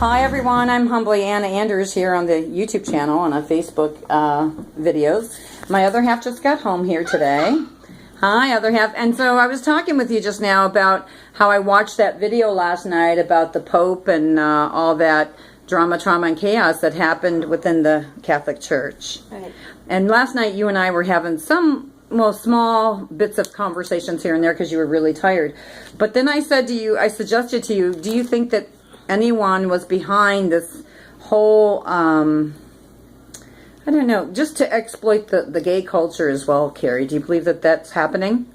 Hi everyone, I'm Humbly Anna Anders here on the YouTube channel and on Facebook videos. My other half just got home here today. Hi, other half. And so I was talking with you just now about how I watched that video last night about the Pope and all that drama, trauma, and chaos that happened within the Catholic Church. Right. And last night you and I were having some, well, small bits of conversations here and there because you were really tired. But then I said to you, I suggested to you, do you think that anyone was behind this whole, I don't know, just to exploit the gay culture as well, Carrie? Do you believe that that's happening?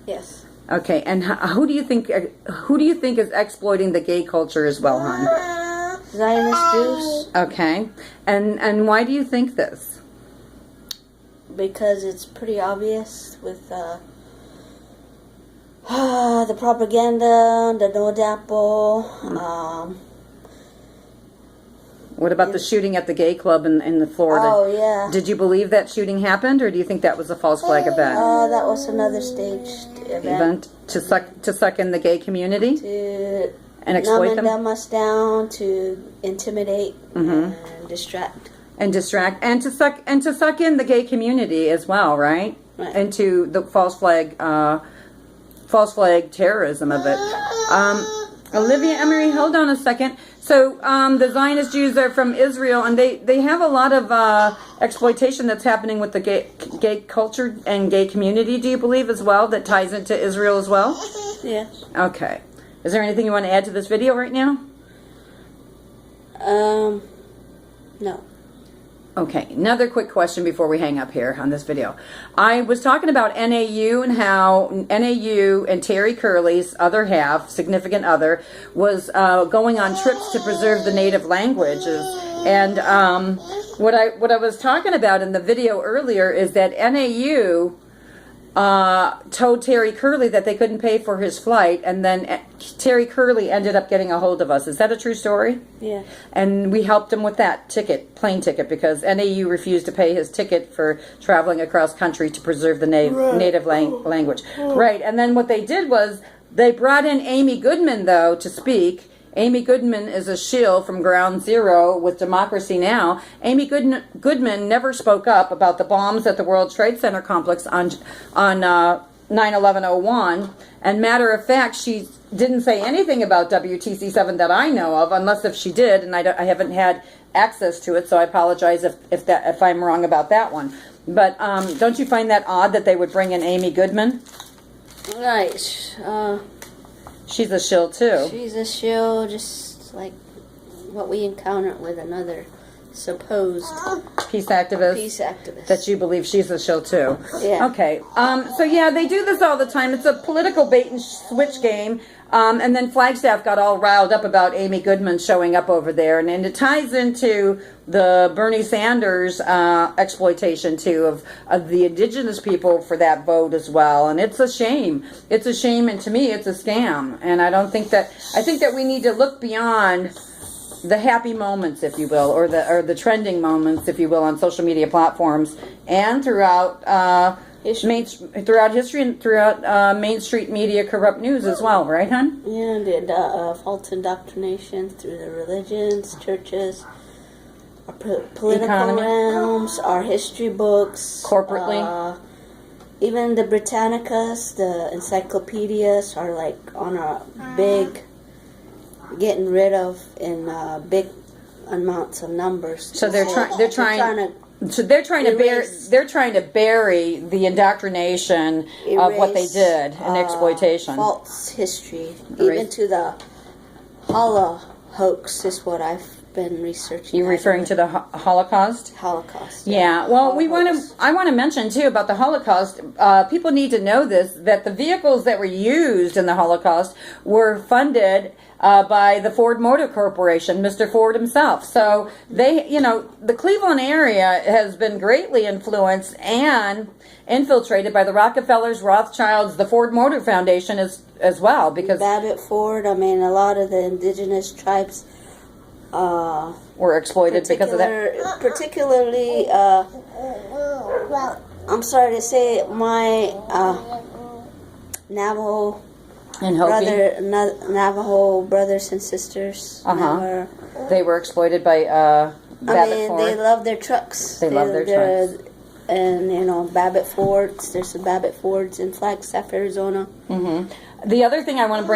Yes. Okay, and who do you think is exploiting the gay culture as well, hon? Zionist Jews. Okay, and why do you think this? Because it's pretty obvious with the propaganda, the no dapple. What about the shooting at the gay club in the Florida? Oh, yeah. Did you believe that shooting happened, or do you think that was a false flag event? That was another staged event. To suck in the gay community? To and exploit them? dumb us down, to intimidate and distract. And distract, and to suck in the gay community as well, right? Right. Into the false flag terrorism of it. Olivia Emery, hold on a second. So the Zionist Jews are from Israel, and they have a lot of exploitation that's happening with the gay culture and gay community, do you believe, as well, that ties into Israel as well? Yes. Okay. Is there anything you want to add to this video right now? No. Okay, another quick question before we hang up here on this video. I was talking about NAU and how NAU and Terry Curley's other half, significant other, was going on trips to preserve the native languages. And what I was talking about in the video earlier is that NAU told Terry Curley that they couldn't pay for his flight, and then Terry Curley ended up getting a hold of us. Is that a true story? Yeah. And we helped him with that plane ticket, because NAU refused to pay his ticket for traveling across country to preserve the native language. Right, and then what they did was they brought in Amy Goodman, though, to speak. Amy Goodman is a shill from Ground Zero with Democracy Now! Amy Goodman never spoke up about the bombs at the World Trade Center complex on 9/11/01. And matter of fact, she didn't say anything about WTC7 that I know of, unless if she did, and I haven't had access to it, so I apologize if I'm wrong about that one. But don't you find that odd that they would bring in Amy Goodman? Right. She's a shill too. She's a shill, just like what we encountered with another supposed peace activist. Peace activist. That you believe she's a shill too. Yeah. Okay. So yeah, they do this all the time. It's a political bait and switch game. And then Flagstaff got all riled up about Amy Goodman showing up over there, and it ties into the Bernie Sanders exploitation too of the indigenous people for that vote as well. And it's a shame. It's a shame, and to me, it's a scam. And I think that we need to look beyond the happy moments, if you will, or the trending moments, if you will, on social media platforms and throughout history and throughout Main Street media corrupt news as well, right, hon? Yeah, the false indoctrination through the religions, churches, our political realms, our history books, corporately. Even the Britannicas, the encyclopedias are like on a big, getting rid of in big amounts of numbers. So they're trying to bury the indoctrination of what they did and exploitation. False history, even to the hoax is what I've been researching. You're referring to the Holocaust? Holocaust. Yeah. Well, I want to mention too about the Holocaust. People need to know this, that the vehicles that were used in the Holocaust were funded by the Ford Motor Corporation, Mr. Ford himself. So the Cleveland area has been greatly influenced and infiltrated by the Rockefellers, Rothschilds, the Ford Motor Foundation as well. Because Babbitt Ford, a lot of the indigenous tribes were exploited because of that. Particularly, I'm sorry to say, my Navajo In Hopi? Navajo brothers and sisters. Uh-huh. They were exploited by Babbitt Ford. They love their trucks. They love their trucks. And, Babbitt Fords. There's some Babbitt Fords in Flagstaff, Arizona. Mm-hmm. The other thing I want to bring